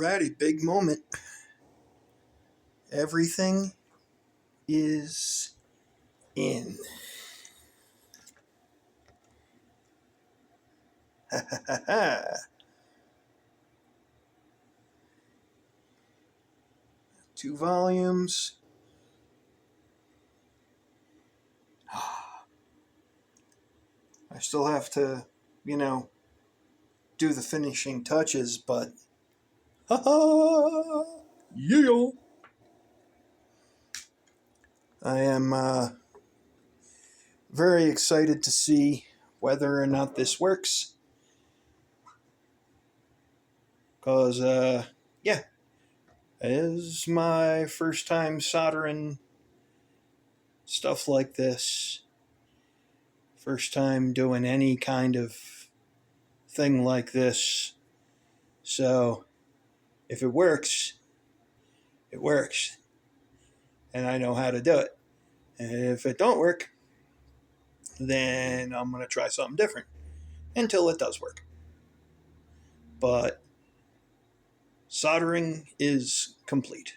Alrighty, big moment. Everything is in. 2 volumes. I still have to, do the finishing touches, but yeah. I am very excited to see whether or not this works. Because, yeah, it is my first time soldering stuff like this. First time doing any kind of thing like this. So, if it works, it works. And I know how to do it. And if it don't work, then I'm going to try something different until it does work. But soldering is complete.